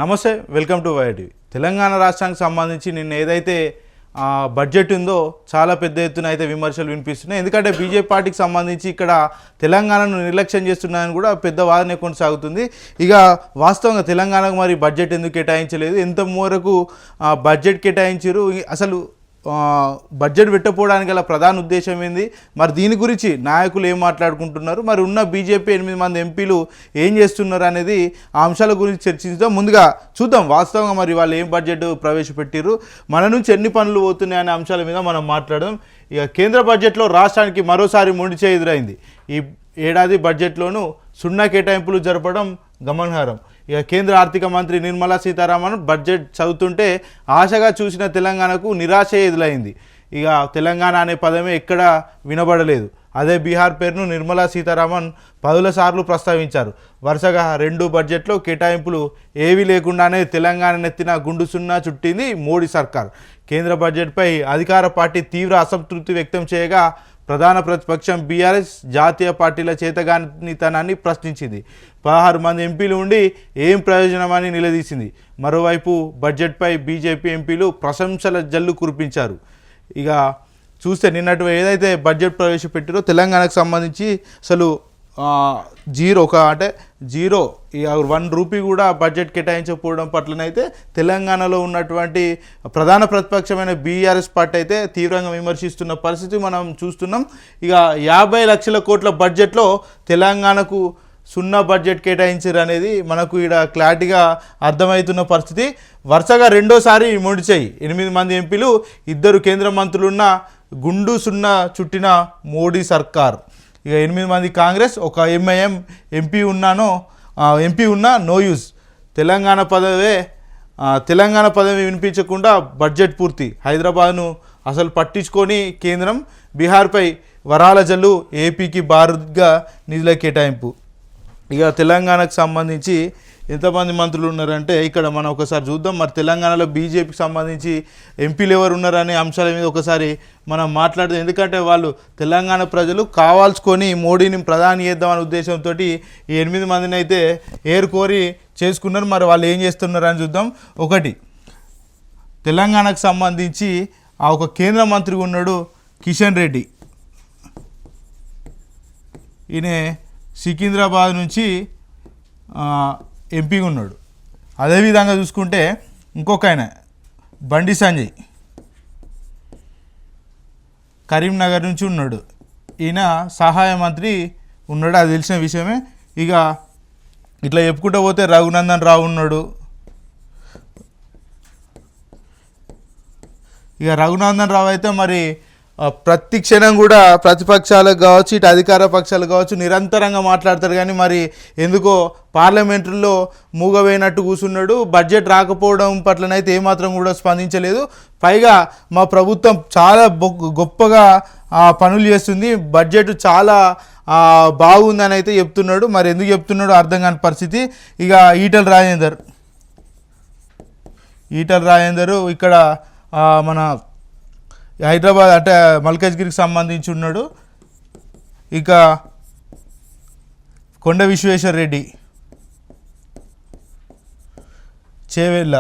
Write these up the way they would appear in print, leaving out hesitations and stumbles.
నమస్తే, welcome to YTV. Telangana రాష్ట్రానికి సంబంధించి నిన్న ఏదైతే బడ్జెట్ ఉందో చాలా పెద్ద ఎత్తున అయితే విమర్శలు వినిపిస్తున్నాయి. ఎందుకంటే బీజేపీ పార్టీకి సంబంధించి ఇక్కడ తెలంగాణను నిర్లక్ష్యం చేస్తున్నాయని కూడా పెద్ద వాదన కొనసాగుతుంది. ఇక వాస్తవంగా తెలంగాణకు మరి బడ్జెట్ ఎందుకు కేటాయించలేదు, ఎంత మేరకు బడ్జెట్ కేటాయించారు, అసలు బడ్జెట్ పెట్టకపోవడానికి గల ప్రధాన ఉద్దేశం ఏంది, మరి దీని గురించి నాయకులు ఏం మాట్లాడుకుంటున్నారు, మరి ఉన్న బీజేపీ 8 మంది ఎంపీలు ఏం చేస్తున్నారు అనేది ఆ అంశాల గురించి చర్చిద్దాం. ముందుగా చూద్దాం వాస్తవంగా మరి వాళ్ళు ఏం బడ్జెట్ ప్రవేశపెట్టారు, మన నుంచి ఎన్ని పనులు పోతున్నాయి అనే అంశాల మీద మనం మాట్లాడదాం. ఇక కేంద్ర బడ్జెట్లో రాష్ట్రానికి మరోసారి మొండిచే ఎదురైంది. ఈ ఏడాది బడ్జెట్లోనూ సున్నా కేటాయింపులు జరపడం గమనార్హం. ఇక కేంద్ర ఆర్థిక మంత్రి నిర్మలా సీతారామన్ బడ్జెట్ చదువుతుంటే ఆశగా చూసిన తెలంగాణకు నిరాశ ఎదురైంది. ఇక తెలంగాణ అనే పదమే ఎక్కడా వినబడలేదు. అదే బీహార్ పేరును నిర్మలా సీతారామన్ 10 సార్లు ప్రస్తావించారు. వరుసగా 2 బడ్జెట్లో కేటాయింపులు ఏవీ లేకుండానే తెలంగాణ నెత్తిన గుండు సున్నా చుట్టింది మోడీ సర్కార్. కేంద్ర బడ్జెట్పై అధికార పార్టీ తీవ్ర అసంతృప్తి వ్యక్తం చేయగా ప్రధాన ప్రతిపక్షం బీఆర్ఎస్ జాతీయ పార్టీల చేతగానితనాన్ని ప్రశ్నించింది. 16 మంది ఎంపీలు ఉండి ఏం ప్రయోజనమని నిలదీసింది. మరోవైపు బడ్జెట్పై బీజేపీ ఎంపీలు ప్రశంసల జల్లు కురిపించారు. ఇక చూస్తే నిన్నటి ఏదైతే బడ్జెట్ ప్రవేశపెట్టారో తెలంగాణకు సంబంధించి అసలు జీరో 1 రూపీ కూడా బడ్జెట్ కేటాయించకపోవడం పట్లనైతే తెలంగాణలో ఉన్నటువంటి ప్రధాన ప్రతిపక్షమైన బీఆర్ఎస్ పార్టీ అయితే తీవ్రంగా విమర్శిస్తున్న పరిస్థితి మనం చూస్తున్నాం. ఇక 50 లక్షల కోట్ల బడ్జెట్లో తెలంగాణకు సున్నా బడ్జెట్ కేటాయించారు అనేది మనకు ఇక్కడ క్లారిటీగా అర్థమవుతున్న పరిస్థితి. వరుసగా రెండోసారి మొండిచేయి 8 మంది ఎంపీలు, 2 కేంద్ర మంత్రులున్న గుండు సున్నా చుట్టిన మోడీ సర్కార్. ఇక 8 మంది కాంగ్రెస్, 1 ఎంఐఎం ఎంపీ ఉన్నా నో యూజ్. తెలంగాణ పదవి వినిపించకుండా బడ్జెట్ పూర్తి. హైదరాబాద్ను అసలు పట్టించుకొని కేంద్రం, బీహార్పై వరాల జల్లు, ఏపీకి భారీగా నిధుల కేటాయింపు. ఇక తెలంగాణకు సంబంధించి ఎంతమంది మంత్రులు ఉన్నారంటే ఇక్కడ మనం ఒకసారి చూద్దాం. మరి తెలంగాణలో బీజేపీకి సంబంధించి ఎంపీలు ఎవరు ఉన్నారనే అంశాల మీద ఒకసారి మనం మాట్లాడదాం. ఎందుకంటే వాళ్ళు తెలంగాణ ప్రజలు కావాల్సుకొని మోడీని ప్రధాని చేద్దామనే ఉద్దేశంతో ఈ 8 మందిని అయితే ఏరుకోరి చేసుకున్నారు. మరి వాళ్ళు ఏం చేస్తున్నారు అని చూద్దాం. ఒకటి, తెలంగాణకు సంబంధించి ఒక కేంద్ర మంత్రి ఉన్నాడు కిషన్ రెడ్డి. ఈయన సికింద్రాబాద్ నుంచి ఎంపీగా ఉన్నాడు. అదేవిధంగా చూసుకుంటే ఇంకొక ఆయన బండి సంజయ్ కరీంనగర్ నుంచి ఉన్నాడు. ఈయన సహాయ మంత్రి ఉన్నాడు, అది తెలిసిన విషయమే. ఇక ఇట్లా చెప్పుకుంటూ పోతే రఘునందన్ రావు ఉన్నాడు. ఇక రఘునందన్ రావు అయితే మరి ప్రతి క్షణం కూడా ప్రతిపక్షాలకు కావచ్చు, ఇటు అధికార పక్షాలకు కావచ్చు నిరంతరంగా మాట్లాడతారు. కానీ మరి ఎందుకో పార్లమెంటులో మూగవేయనట్టు కూర్చున్నాడు. బడ్జెట్ రాకపోవడం పట్లనైతే ఏమాత్రం కూడా స్పందించలేదు. పైగా మా ప్రభుత్వం చాలా గొప్పగా పనులు చేస్తుంది, బడ్జెట్ చాలా బాగుందని అయితే చెప్తున్నాడు. మరి ఎందుకు చెప్తున్నాడో అర్థం కాని పరిస్థితి. ఇక ఈటల రాజేందర్ ఇక్కడ మన హైదరాబాద్ అంటే మల్కాజ్గిరికి సంబంధించి ఉన్నాడు. ఇక కొండ విశ్వేశ్వర్ రెడ్డి చేవెళ్ళ,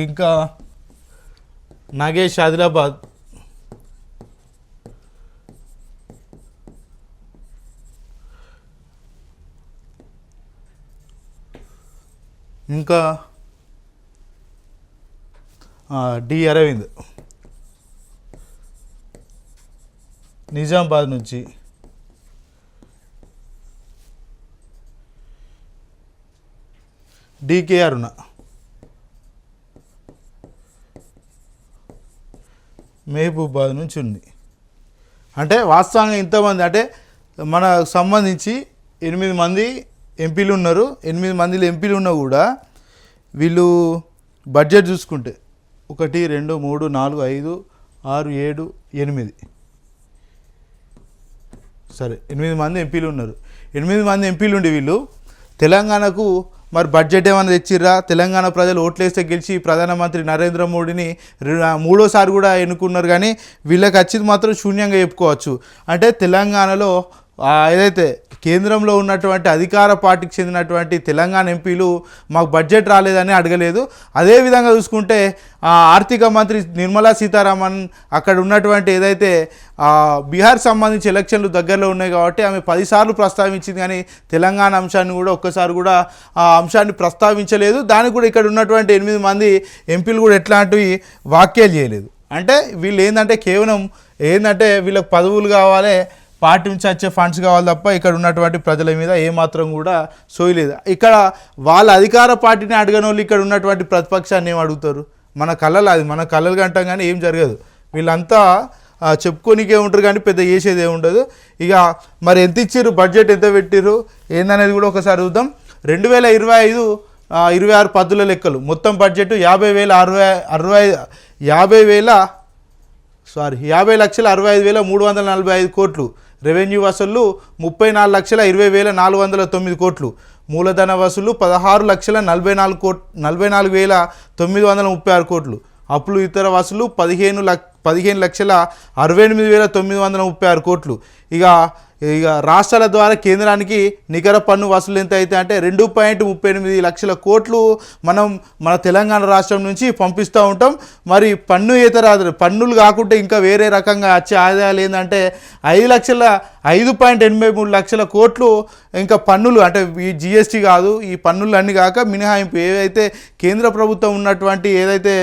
ఇంకా నాగేష్ ఆదిలాబాద్, ఇంకా డి అరవింద్ నిజామాబాద్ నుంచి, డికే అరుణ, మహబూబాద్ నుంచి ఉంది. అంటే వాస్తవంగా ఇంతమంది అంటే మనకు సంబంధించి 8 మంది ఎంపీలు ఉన్నారు. 8 మందిలో ఎంపీలు ఉన్నా కూడా వీళ్ళు బడ్జెట్ చూసుకుంటే 1 2 3 4 5 6 7 8 సరే 8 మంది ఎంపీలు ఉన్నారు. 8 మంది ఎంపీలు ఉండి వీళ్ళు తెలంగాణకు మరి బడ్జెట్ ఏమైనా తెచ్చిర్రా? తెలంగాణ ప్రజలు ఓట్లేస్తే గెలిచి ప్రధానమంత్రి నరేంద్ర మోడీని 3వ సారి కూడా ఎన్నుకున్నారు. కానీ వీళ్ళకి వచ్చింది మాత్రం శూన్యంగా చెప్పుకోవచ్చు. అంటే తెలంగాణలో ఏదైతే కేంద్రంలో ఉన్నటువంటి అధికార పార్టీకి చెందినటువంటి తెలంగాణ ఎంపీలు మాకు బడ్జెట్ రాలేదని అడగలేదు. అదేవిధంగా చూసుకుంటే ఆర్థిక మంత్రి నిర్మలా సీతారామన్ అక్కడ ఉన్నటువంటి ఏదైతే బీహార్ సంబంధించి ఎలక్షన్లు దగ్గరలో ఉన్నాయి కాబట్టి ఆమె 10 సార్లు ప్రస్తావించింది, కానీ తెలంగాణ అంశాన్ని కూడా ఒక్కసారి కూడా ఆ అంశాన్ని ప్రస్తావించలేదు. దానికి కూడా ఇక్కడ ఉన్నటువంటి 8 మంది ఎంపీలు కూడా ఎట్లాంటివి వ్యాఖ్యలు చేయలేదు. అంటే వీళ్ళు ఏంటంటే కేవలం ఏంటంటే వీళ్ళకి పదవులు కావాలి, పార్టీ నుంచి వచ్చే ఫండ్స్ కావాలి తప్ప ఇక్కడ ఉన్నటువంటి ప్రజల మీద ఏమాత్రం కూడా సోయలేదు. ఇక్కడ వాళ్ళ అధికార పార్టీని అడగని వాళ్ళు ఇక్కడ ఉన్నటువంటి ప్రతిపక్షాన్ని ఏం అడుగుతారు? మన కళ్ళలు కంటాం కానీ ఏం జరగదు. వీళ్ళంతా చెప్పుకోనికే ఉంటారు కానీ పెద్ద చేసేది ఏముండదు. ఇక మరి ఎంత ఇచ్చారు, బడ్జెట్ ఎంత పెట్టిర్రు ఏందనేది కూడా ఒకసారి చూద్దాం. 2025-26 పద్దుల లెక్కలు మొత్తం బడ్జెట్ 50,65,345 కోట్లు. రెవెన్యూ వసూళ్లు 34,20,409 కోట్లు. మూలధన వసూళ్లు 16,44,936 కోట్లు. అప్పులు ఇతర వసూలు 15,68,936 కోట్లు. ఇక రాష్ట్రాల ద్వారా కేంద్రానికి నికర పన్ను వసూలు ఎంత అయితే అంటే 2.38 లక్షల కోట్లు మనం మన తెలంగాణ రాష్ట్రం నుంచి పంపిస్తూ ఉంటాం. మరి పన్నులు కాకుండా ఇంకా వేరే రకంగా వచ్చే ఆదాయాలు ఏంటంటే 5.83 లక్షల కోట్లు ఇంకా పన్నులు, అంటే ఈ జిఎస్టీ కాదు, ఈ పన్నులు అన్నీ కాక మినహాయింపు ఏవైతే కేంద్ర ప్రభుత్వం ఉన్నటువంటి ఏదైతే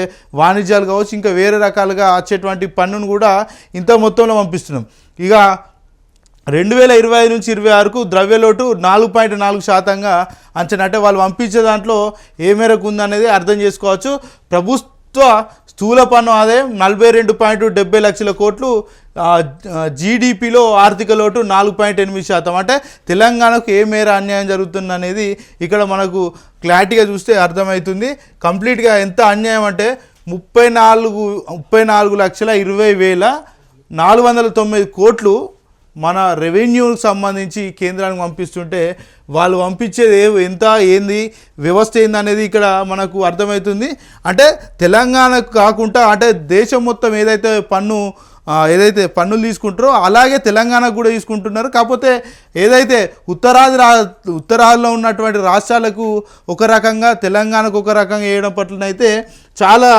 వాణిజ్యాలు కావచ్చు ఇంకా వేరే రకాలుగా వచ్చేటువంటి పన్నును కూడా ఇంత మొత్తంలో పంపిస్తున్నాం. ఇక 2025-26 ద్రవ్యలోటు 4.4% అంచనా. అంటే వాళ్ళు పంపించే దాంట్లో ఏ మేరకు ఉందనేది అర్థం చేసుకోవచ్చు. ప్రభుత్వ స్థూల పన్ను ఆదాయం 42.70 లక్షల కోట్లు. జీడిపిలో ఆర్థిక లోటు 4.8%. అంటే తెలంగాణకు ఏ మేర అన్యాయం జరుగుతుంది అనేది ఇక్కడ మనకు క్లారిటీగా చూస్తే అర్థమవుతుంది. కంప్లీట్గా ఎంత అన్యాయం అంటే 34,20,409 కోట్లు మన రెవెన్యూకి సంబంధించి కేంద్రానికి పంపిస్తుంటే వాళ్ళు పంపించేది ఎంత ఏంది వ్యవస్థ ఏంది అనేది ఇక్కడ మనకు అర్థమవుతుంది. అంటే తెలంగాణకు కాకుండా అంటే దేశం మొత్తం ఏదైతే పన్నులు తీసుకుంటారో అలాగే తెలంగాణకు కూడా తీసుకుంటున్నారు. కాకపోతే ఏదైతే ఉత్తరాదిలో ఉన్నటువంటి రాష్ట్రాలకు ఒక రకంగా తెలంగాణకు ఒక రకంగా వేయడం పట్లనైతే చాలా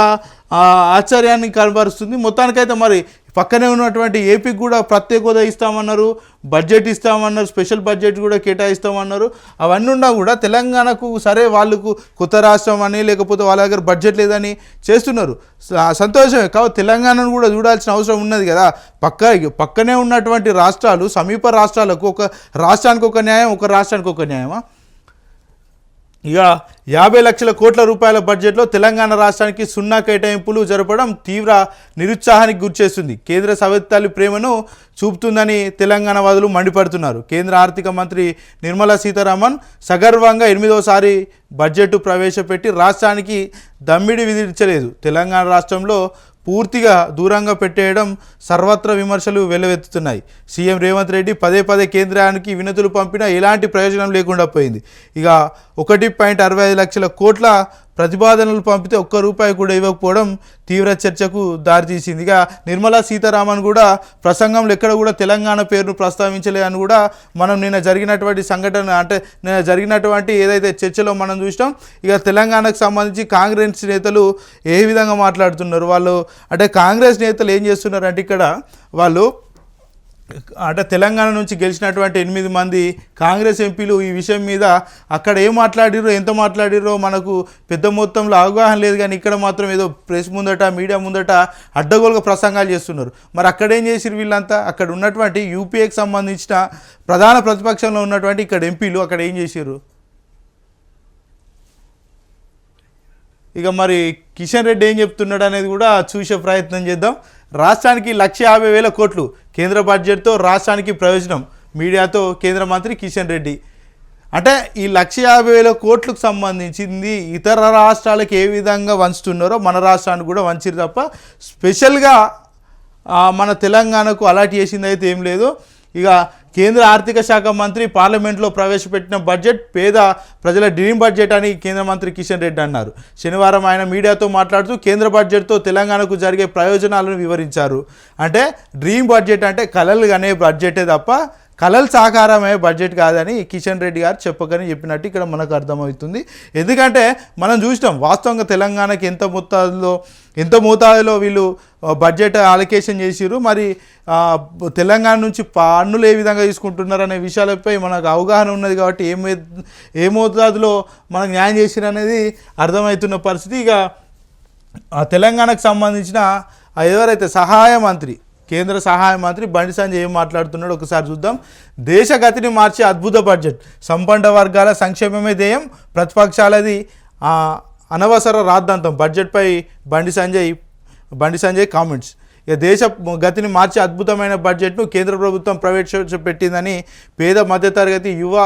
ఆశ్చర్యాన్ని కనబరుస్తుంది. మొత్తానికైతే మరి పక్కనే ఉన్నటువంటి ఏపీకి కూడా ప్రత్యేక హోదా ఇస్తామన్నారు, బడ్జెట్ ఇస్తామన్నారు, స్పెషల్ బడ్జెట్ కూడా కేటాయిస్తామన్నారు. అవన్నీ ఉన్నా కూడా తెలంగాణకు సరే వాళ్ళకు కొత్త రాష్ట్రం అని లేకపోతే వాళ్ళ దగ్గర బడ్జెట్ లేదని చేస్తున్నారు. సంతోషమే. కాబట్టి తెలంగాణను కూడా చూడాల్సిన అవసరం ఉన్నది కదా. పక్కనే ఉన్నటువంటి రాష్ట్రాలు, సమీప రాష్ట్రాలకు ఒక రాష్ట్రానికి ఒక న్యాయం, ఒక రాష్ట్రానికి ఒక న్యాయమా? ఇక 50 లక్షల కోట్ల రూపాయల బడ్జెట్లో తెలంగాణ రాష్ట్రానికి 0 కేటాయింపులు జరపడం తీవ్ర నిరుత్సాహానికి గురిచేస్తుంది. కేంద్ర సవతితల్లి ప్రేమను చూపుతుందని తెలంగాణ వాదులు మండిపడుతున్నారు. కేంద్ర ఆర్థిక మంత్రి నిర్మలా సీతారామన్ సగర్వంగా 8వసారి బడ్జెట్ ప్రవేశపెట్టి రాష్ట్రానికి దమ్మిడి విధించలేదు. తెలంగాణ రాష్ట్రంలో పూర్తిగా దూరంగా పెట్టేయడం సర్వత్రా విమర్శలు వెల్లువెత్తుతున్నాయి. సీఎం రేవంత్ రెడ్డి పదే కేంద్రానికి వినతులు పంపినా ఎలాంటి ప్రయోజనం లేకుండా పోయింది. ఇక 1.65 లక్షల కోట్ల ప్రతిపాదనలు పంపితే ₹1 కూడా ఇవ్వకపోవడం తీవ్ర చర్చకు దారితీసింది. ఇక నిర్మలా సీతారామన్ కూడా ప్రసంగంలో ఎక్కడ కూడా తెలంగాణ పేరును ప్రస్తావించలే అని కూడా మనం నిన్న జరిగినటువంటి ఏదైతే చర్చలో మనం చూసినాం. ఇక తెలంగాణకు సంబంధించి కాంగ్రెస్ నేతలు ఏ విధంగా మాట్లాడుతున్నారు, వాళ్ళు అంటే కాంగ్రెస్ నేతలు ఏం చేస్తున్నారు అంటే ఇక్కడ వాళ్ళు అంటే తెలంగాణ నుంచి గెలిచినటువంటి 8 మంది కాంగ్రెస్ ఎంపీలు ఈ విషయం మీద అక్కడ ఏం మాట్లాడిరో ఎంత మాట్లాడిరో మనకు పెద్ద మొత్తంలో అవగాహన లేదు. కానీ ఇక్కడ మాత్రం ఏదో ప్రెస్ ముందట మీడియా ముందట అడ్డగోలుగా ప్రసంగాలు చేస్తున్నారు. మరి అక్కడేం చేసిరు వీళ్ళంతా? అక్కడ ఉన్నటువంటి యూపీఏకి సంబంధించిన ప్రధాన ప్రతిపక్షంలో ఉన్నటువంటి ఇక్కడ ఎంపీలు అక్కడ ఏం చేసిరు? ఇక మరి కిషన్ రెడ్డి ఏం చెప్తున్నాడు అనేది కూడా చూసే ప్రయత్నం చేద్దాం. రాష్ట్రానికి 150,000 కోట్లు కేంద్ర బడ్జెట్తో రాష్ట్రానికి ప్రయోజనం. మీడియాతో కేంద్ర మంత్రి కిషన్ రెడ్డి అంటే ఈ 150,000 కోట్లకు సంబంధించింది ఇతర రాష్ట్రాలకు ఏ విధంగా వంచుతున్నారో మన రాష్ట్రానికి కూడా వంచిరు తప్ప స్పెషల్గా మన తెలంగాణకు అలాట్ చేసింది అయితే ఏం లేదు. ఇక కేంద్ర ఆర్థిక శాఖ మంత్రి పార్లమెంట్లో ప్రవేశపెట్టిన బడ్జెట్ పేద ప్రజల డ్రీమ్ బడ్జెట్ అని కేంద్ర మంత్రి కిషన్ రెడ్డి అన్నారు. శనివారం ఆయన మీడియాతో మాట్లాడుతూ కేంద్ర బడ్జెట్తో తెలంగాణకు జరిగే ప్రయోజనాలను వివరించారు. అంటే డ్రీమ్ బడ్జెట్ అంటే కలలు అనే బడ్జెటే తప్ప కలలు సాకారమే బడ్జెట్ కాదని కిషన్ రెడ్డి గారు చెప్పినట్టు ఇక్కడ మనకు అర్థమవుతుంది. ఎందుకంటే మనం చూసినాం వాస్తవంగా తెలంగాణకి ఎంత మోతాదులో వీళ్ళు బడ్జెట్ అలొకేషన్ చేసిరు, మరి తెలంగాణ నుంచి పన్నులు ఏ విధంగా తీసుకుంటున్నారు అనే విషయాలపై మనకు అవగాహన ఉన్నది కాబట్టి ఏ మోతాదులో మనకు న్యాయం చేసిరు అనేది అర్థమవుతున్న పరిస్థితి. ఇక తెలంగాణకు సంబంధించిన ఎవరైతే కేంద్ర సహాయ మంత్రి బండి సంజయ్ ఏం మాట్లాడుతున్నాడు ఒకసారి చూద్దాం. దేశ గతిని మార్చే అద్భుత బడ్జెట్, సంపన్న వర్గాల సంక్షేమమే ధ్యేయం, ప్రతిపక్షాలది అనవసర రాద్ధాంతం. బడ్జెట్పై బండి సంజయ్ కామెంట్స్. ఇక దేశ గతిని మార్చే అద్భుతమైన బడ్జెట్ను కేంద్ర ప్రభుత్వం ప్రవేశపెట్టిందని, పేద మధ్యతరగతి యువ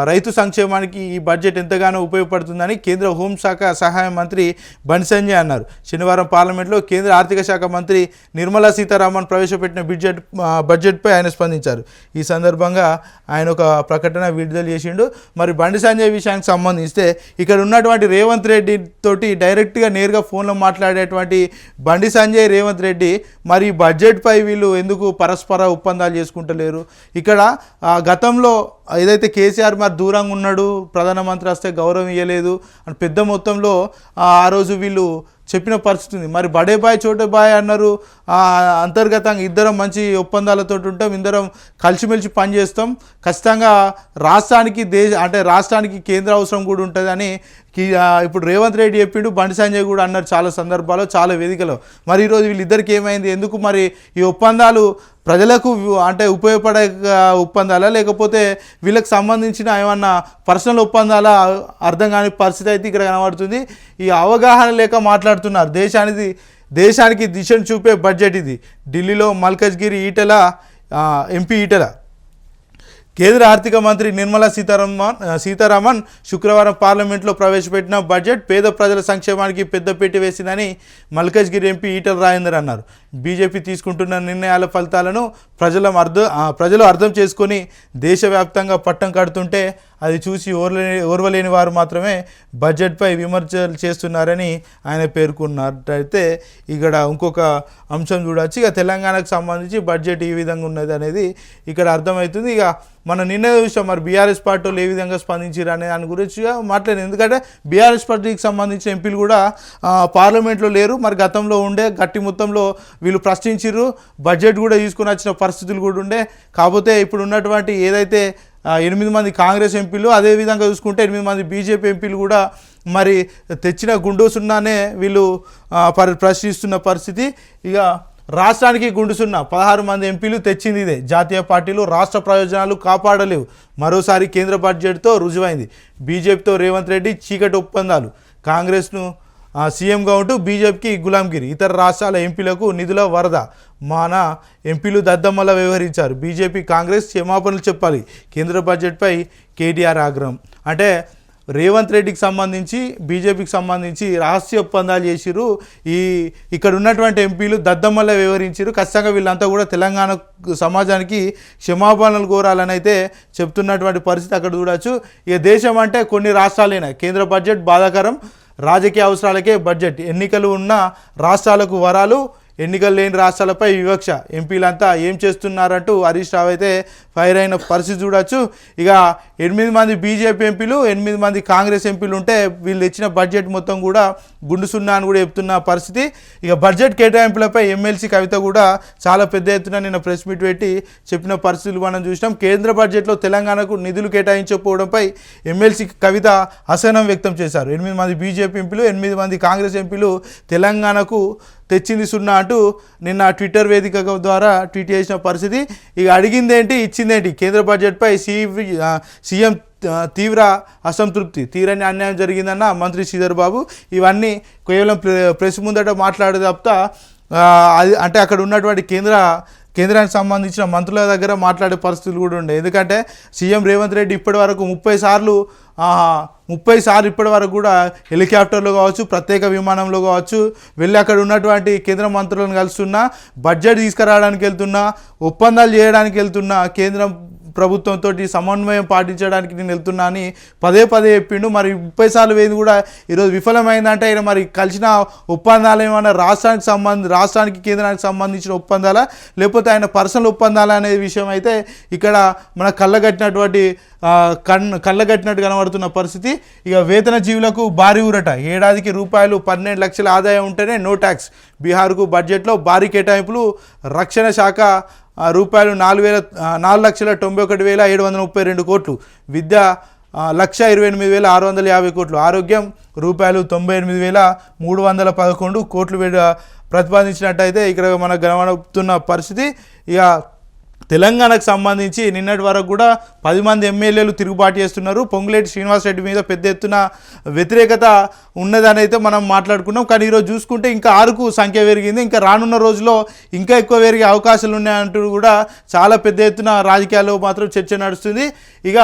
రైతు సంక్షేమానికి ఈ బడ్జెట్ ఎంతగానో ఉపయోగపడుతుందని కేంద్ర హోంశాఖ సహాయ మంత్రి బండి సంజయ్ అన్నారు. శనివారం పార్లమెంట్లో కేంద్ర ఆర్థిక శాఖ మంత్రి నిర్మలా సీతారామన్ ప్రవేశపెట్టిన బడ్జెట్పై ఆయన స్పందించారు. ఈ సందర్భంగా ఆయన ఒక ప్రకటన విడుదల చేసిండు. మరి బండి సంజయ్ విషయానికి సంబంధిస్తే ఇక్కడ ఉన్నటువంటి రేవంత్ రెడ్డి తోటి డైరెక్ట్గా నేరుగా ఫోన్లో మాట్లాడేటువంటి బండి సంజయ్ రేవంత్ రెడ్డి మరి బడ్జెట్పై వీళ్ళు ఎందుకు పరస్పర ఒప్పందాలు చేసుకుంటలేరు? ఇక్కడ గతంలో ఏదైతే కేసీఆర్ మరి దూరంగా ఉన్నాడు, ప్రధానమంత్రి వస్తే గౌరవం ఇవ్వలేదు అని పెద్ద మొత్తంలో ఆ రోజు వీళ్ళు చెప్పిన పరిస్థితి ఉంది. మరి బడే బాయ్ చోటే బాయ్ అన్నారు. అంతర్గతంగా ఇద్దరం మంచి ఒప్పందాలతో ఉంటాం, ఇద్దరం కలిసిమెలిసి పనిచేస్తాం, ఖచ్చితంగా రాష్ట్రానికి కేంద్ర అవసరం కూడా ఉంటుందని ఇప్పుడు రేవంత్ రెడ్డి చెప్పిండు. బండి సంజయ్ కూడా అన్నారు చాలా సందర్భాల్లో, చాలా వేదికలో. మరి ఈరోజు వీళ్ళిద్దరికి ఏమైంది? ఎందుకు మరి ఈ ఒప్పందాలు ప్రజలకు ఉపయోగపడే ఒప్పందాలా, లేకపోతే వీళ్ళకి సంబంధించిన ఏమన్నా పర్సనల్ ఒప్పందాలా అర్థం కాని పరిస్థితి అయితే ఇక్కడ కనబడుతుంది. ఈ అవగాహన లేక మాట్లాడుతున్నారు. దేశానికి దిశను చూపే బడ్జెట్ ఇది. ఢిల్లీలో మల్కజ్గిరి ఎంపీ ఈటెల కేంద్ర ఆర్థిక మంత్రి నిర్మలా సీతారామన్ శుక్రవారం పార్లమెంట్లో ప్రవేశపెట్టిన బడ్జెట్ పేద ప్రజల సంక్షేమానికి పెద్దపీట వేసిందని మల్కజ్గిరి ఎంపీ ఈటెల రాజేందర్ అన్నారు. బీజేపీ తీసుకుంటున్న నిర్ణయాల ఫలితాలను ప్రజలు అర్థం చేసుకొని దేశవ్యాప్తంగా పట్టం కడుతుంటే అది చూసి ఓర్వలేని వారు మాత్రమే బడ్జెట్పై విమర్శలు చేస్తున్నారని ఆయన పేర్కొన్నట్టయితే ఇక్కడ ఇంకొక అంశం చూడవచ్చు. ఇక తెలంగాణకు సంబంధించి బడ్జెట్ ఈ విధంగా ఉన్నది అనేది ఇక్కడ అర్థమవుతుంది. ఇక మనం నిన్న చూసాం మరి బీఆర్ఎస్ పార్టీలు ఏ విధంగా స్పందించారు అనే దాని గురించి మాట్లాడింది. ఎందుకంటే బీఆర్ఎస్ పార్టీకి సంబంధించిన ఎంపీలు కూడా పార్లమెంట్లో లేరు. మరి గతంలో ఉండే గట్టి మొత్తంలో వీళ్ళు ప్రశ్నించారు, బడ్జెట్ కూడా తీసుకుని వచ్చిన పరిస్థితులు కూడా ఉండే. కాకపోతే ఇప్పుడు ఉన్నటువంటి ఏదైతే 8 మంది కాంగ్రెస్ ఎంపీలు, అదేవిధంగా చూసుకుంటే 8 మంది బీజేపీ ఎంపీలు కూడా మరి తెచ్చిన గుండోసున్నానే వీళ్ళు ప్రశ్నిస్తున్న పరిస్థితి. ఇక రాష్ట్రానికి గుండుసున్న 16 మంది ఎంపీలు తెచ్చింది ఇదే. జాతీయ పార్టీలు రాష్ట్ర ప్రయోజనాలు కాపాడలేవు, మరోసారి కేంద్ర బడ్జెట్తో రుజువైంది. బీజేపీతో రేవంత్ రెడ్డి చీకటి ఒప్పందాలు, కాంగ్రెస్ను సీఎంగా ఉంటూ బీజేపీకి గులాంగిరి, ఇతర రాష్ట్రాల ఎంపీలకు నిధుల వరద, మన ఎంపీలు దద్దమ్మలా వ్యవహరించారు, బీజేపీ కాంగ్రెస్ క్షమాపణలు చెప్పాలి, కేంద్ర బడ్జెట్పై కేటీఆర్ ఆగ్రహం. అంటే రేవంత్ రెడ్డికి సంబంధించి బీజేపీకి సంబంధించి రహస్య ఒప్పందాలు చేసిరు. ఇక్కడ ఉన్నటువంటి ఎంపీలు దద్దమ్మల్లా వ్యవహరించారు. ఖచ్చితంగా వీళ్ళంతా కూడా తెలంగాణ సమాజానికి క్షమాపణలు కోరాలని అయితే చెప్తున్నటువంటి పరిస్థితి అక్కడ చూడవచ్చు. ఇక దేశం అంటే కొన్ని రాష్ట్రాలైనా కేంద్ర బడ్జెట్ బాధాకరం, రాజకీయ అవసరాలకే బడ్జెట్, ఎన్నికలు ఉన్న రాష్ట్రాలకు వరాలు, ఎన్నికలు లేని రాష్ట్రాలపై వివక్ష, ఎంపీలంతా ఏం చేస్తున్నారంటూ హరీష్ రావు అయితే ఫైర్ అయిన పరిస్థితి చూడవచ్చు. ఇక 8 మంది బీజేపీ ఎంపీలు, 8 మంది కాంగ్రెస్ ఎంపీలు ఉంటే వీళ్ళు ఇచ్చిన బడ్జెట్ మొత్తం కూడా గుండు సున్నా అని కూడా చెప్తున్న పరిస్థితి. ఇక బడ్జెట్ కేటాయింపులపై ఎమ్మెల్సీ కవిత కూడా చాలా పెద్ద ఎత్తున నిన్న ప్రెస్ మీట్ పెట్టి చెప్పిన పరిస్థితులు మనం చూసినాం. కేంద్ర బడ్జెట్లో తెలంగాణకు నిధులు కేటాయించకపోవడంపై ఎమ్మెల్సీ కవిత అసహనం వ్యక్తం చేశారు. 8 మంది బీజేపీ ఎంపీలు, 8 మంది కాంగ్రెస్ ఎంపీలు తెలంగాణకు తెచ్చింది సున్నా అంటూ నిన్న ట్విట్టర్ వేదిక ద్వారా ట్వీట్ చేసిన పరిస్థితి. ఇక అడిగిందేంటి ఇచ్చిందేంటి, కేంద్ర బడ్జెట్పై సీఎం తీవ్ర అసంతృప్తి, తీరని అన్యాయం జరిగిందన్న మంత్రి శ్రీధర్ బాబు. ఇవన్నీ కేవలం ప్రెస్ ముందట మాట్లాడే తప్ప అంటే అక్కడ ఉన్నటువంటి కేంద్రానికి సంబంధించిన మంత్రుల దగ్గర మాట్లాడే పరిస్థితులు కూడా ఉండే. ఎందుకంటే సీఎం రేవంత్ రెడ్డి ఇప్పటి వరకు 30 సార్లు ఇప్పటి వరకు కూడా హెలికాప్టర్లో కావచ్చు, ప్రత్యేక విమానంలో కావచ్చు వెళ్ళి అక్కడ ఉన్నటువంటి కేంద్ర మంత్రులను కలుస్తున్నా, బడ్జెట్ తీసుకురావడానికి వెళ్తున్నా, ఒప్పందాలు చేయడానికి వెళ్తున్నా, కేంద్రం ప్రభుత్వంతో సమన్వయం పాటించడానికి నేను వెళ్తున్నా అని పదే పదే చెప్పిండు. మరి 30 సార్లు వేది కూడా ఈరోజు విఫలమైందంటే ఆయన మరి కలిసిన ఒప్పందాలు ఏమైనా రాష్ట్రానికి కేంద్రానికి సంబంధించిన ఒప్పందాలా లేకపోతే ఆయన పర్సనల్ ఒప్పందాలా అనే విషయం అయితే ఇక్కడ మన కళ్ళగట్టినట్టు కనబడుతున్న పరిస్థితి. ఇక వేతన జీవులకు భారీ ఊరట. ఏడాదికి ₹12 లక్షల ఆదాయం ఉంటేనే నో ట్యాక్స్. బీహార్కు బడ్జెట్లో భారీ కేటాయింపులు. రక్షణ శాఖ ₹4,91,732 కోట్లు. విద్య 1,28,650 కోట్లు. ఆరోగ్యం ₹98,311 కోట్లు ప్రతిపాదించినట్టయితే ఇక్కడ మనకు కనబడుతున్న పరిస్థితి. ఇక తెలంగాణకు సంబంధించి నిన్నటి వరకు కూడా 10 మంది ఎమ్మెల్యేలు తిరుగుబాటు చేస్తున్నారు. పొంగులేటి శ్రీనివాసరెడ్డి మీద పెద్ద ఎత్తున వ్యతిరేకత ఉన్నదని అయితే మనం మాట్లాడుకున్నాం. కానీ ఈరోజు చూసుకుంటే ఇంకా 6కు సంఖ్య పెరిగింది. ఇంకా రానున్న రోజుల్లో ఇంకా ఎక్కువ పెరిగే అవకాశాలు ఉన్నాయంటూ కూడా చాలా పెద్ద ఎత్తున రాజకీయాల్లో మాత్రం చర్చ నడుస్తుంది. ఇక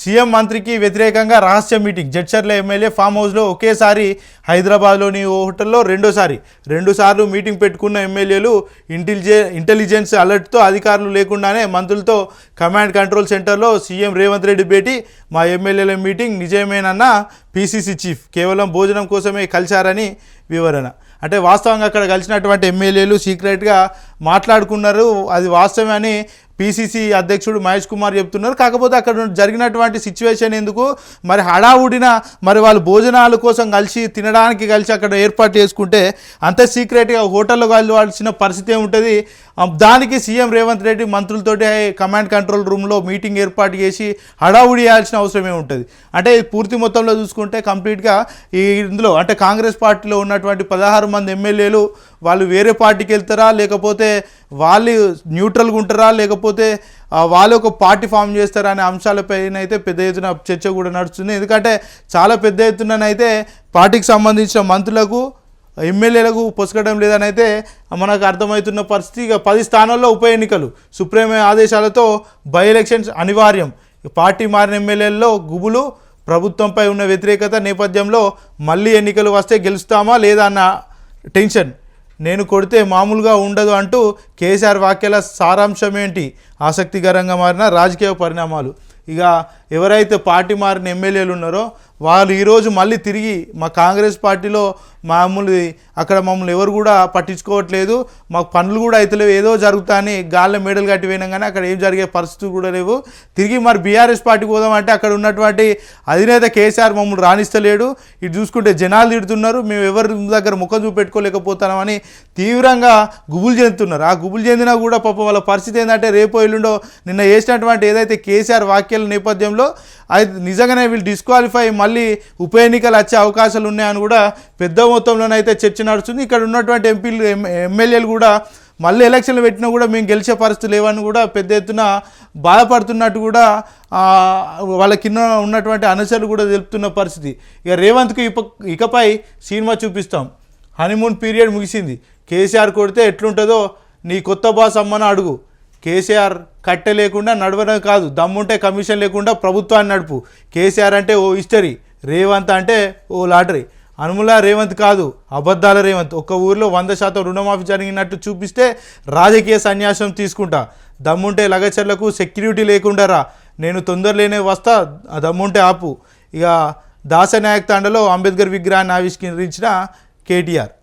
సీఎం మంత్రికి వ్యతిరేకంగా రహస్య మీటింగ్. జడ్చర్ల ఎమ్మెల్యే ఫామ్ హౌస్లో ఒకేసారి హైదరాబాద్లోని ఓ హోటల్లో రెండు సార్లు మీటింగ్ పెట్టుకున్న ఎమ్మెల్యేలు ఇంటెలిజెన్స్ అలర్ట్తో అధికారులు లేకుండానే మంత్రులతో కమాండ్ కంట్రోల్ సెంటర్లో సీఎం రేవంత్ రెడ్డి భేటీ. మా ఎమ్మెల్యేల మీటింగ్ నిజమేనన్న పీసీసీ చీఫ్. కేవలం భోజనం కోసమే కలిశారని వివరణ. అంటే వాస్తవంగా అక్కడ కలిసినటువంటి ఎమ్మెల్యేలు సీక్రెట్గా మాట్లాడుకున్నారు, అది వాస్తవమే అని పీసీసీ అధ్యక్షుడు మహేష్ కుమార్ చెప్తున్నారు. కాకపోతే అక్కడ జరిగినటువంటి సిచ్యువేషన్ ఎందుకు మరి హడావుడిన మరి వాళ్ళు భోజనాల కోసం తినడానికి కలిసి అక్కడ ఏర్పాటు చేసుకుంటే అంత సీక్రెట్గా హోటల్లో కలవాల్సిన పరిస్థితి ఏముంటుంది. దానికి సీఎం రేవంత్ రెడ్డి మంత్రులతోటి కమాండ్ కంట్రోల్ రూమ్లో మీటింగ్ ఏర్పాటు చేసి హడావుడి చేయాల్సిన అవసరం ఏముంటుంది. అంటే పూర్తి మొత్తంలో చూసుకుంటే కంప్లీట్గా ఇందులో అంటే కాంగ్రెస్ పార్టీలో ఉన్నటువంటి 16 మంది ఎమ్మెల్యేలు వాళ్ళు వేరే పార్టీకి వెళ్తారా లేకపోతే వాళ్ళు న్యూట్రల్గా ఉంటారా లేకపోతే వాళ్ళు ఒక పార్టీ ఫామ్ చేస్తారా అనే అంశాలపైన అయితే పెద్ద ఎత్తున చర్చ కూడా నడుస్తుంది. ఎందుకంటే చాలా పెద్ద ఎత్తునైతే పార్టీకి సంబంధించిన మంత్రులకు ఎమ్మెల్యేలకు పొసగడం లేదని అయితే మనకు అర్థమవుతున్న పరిస్థితి. ఇక 10 స్థానాల్లో ఉప ఎన్నికలు. సుప్రీం ఆదేశాలతో బై ఎలక్షన్స్ అనివార్యం. పార్టీ మారిన ఎమ్మెల్యేల్లో గుబులు. ప్రభుత్వంపై ఉన్న వ్యతిరేకత నేపథ్యంలో మళ్ళీ ఎన్నికలు వస్తే గెలుస్తామా లేదా అన్న టెన్షన్. నేను కొడితే మామూలుగా ఉండదు అంటూ కేసీఆర్ వ్యాఖ్యల సారాంశం ఏంటి? ఆసక్తికరంగా మారిన రాజకీయ పరిణామాలు. ఇక ఎవరైతే పార్టీ మారిన ఎమ్మెల్యేలు ఉన్నారో వాళ్ళు ఈరోజు మళ్ళీ తిరిగి మా కాంగ్రెస్ పార్టీలో మమ్మల్ని ఎవరు కూడా పట్టించుకోవట్లేదు, మాకు పనులు కూడా అవుతలేవు, ఏదో జరుగుతాయని గాల్లో మేడలు కట్టి పోయినాం కానీ అక్కడ ఏం జరిగే పరిస్థితులు కూడా లేవు. తిరిగి మరి బీఆర్ఎస్ పార్టీకి పోదామంటే అక్కడ ఉన్నటువంటి అధినేత కేసీఆర్ మమ్మల్ని రాణిస్తలేడు. ఇటు చూసుకుంటే జనాలు తిడుతున్నారు, మేము ఎవరి దగ్గర ముఖం చూపెట్టుకోలేకపోతున్నామని తీవ్రంగా గుబులు చెందుతున్నారు. ఆ గుబులు చెందినా కూడా పాపం వాళ్ళ పరిస్థితి ఏంటంటే రేపో ఎల్లుండో నిన్న వేసినటువంటి ఏదైతే కేసీఆర్ వ్యాఖ్యల నేపథ్యంలో అది నిజంగానే వీళ్ళు డిస్క్వాలిఫై మళ్ళీ ఉప ఎన్నికలు వచ్చే అవకాశాలు ఉన్నాయని కూడా పెద్ద మొత్తంలోనైతే చర్చ నడుస్తుంది. ఇక్కడ ఉన్నటువంటి ఎమ్మెల్యేలు కూడా మళ్ళీ ఎలక్షన్లు పెట్టినా కూడా మేము గెలిచే పరిస్థితి లేవని కూడా పెద్ద ఎత్తున బాధపడుతున్నట్టు కూడా వాళ్ళ కింద ఉన్నటువంటి అనుచరులు కూడా తెలుపుతున్న పరిస్థితి. ఇక రేవంత్కు ఇకపై సినిమా చూపిస్తాం. హనీమూన్ పీరియడ్ ముగిసింది. కేసీఆర్ కొడితే ఎట్లుంటుందో నీ కొత్త బాస్ అమ్మను అడుగు. కేసీఆర్ కట్టె లేకుండా నడవడం కాదు, దమ్ముంటే కమిషన్ లేకుండా ప్రభుత్వాన్ని నడుపు. కేసీఆర్ అంటే ఓ హిస్టరీ, రేవంత్ అంటే ఓ లాటరీ. అనుముల రేవంత్ కాదు, అబద్ధాల రేవంత్. ఒక్క ఊరిలో 100% రుణమాఫీ జరిగినట్టు చూపిస్తే రాజకీయ సన్యాసం తీసుకుంటా. దమ్ముంటే లగచర్లకు సెక్యూరిటీ లేకుండా రా, నేను తొందరలేనే వస్తా, దమ్ముంటే ఆపు. ఇక దాసనాయక్ తాండలో అంబేద్కర్ విగ్రహాన్ని ఆవిష్కరించిన కేటీఆర్.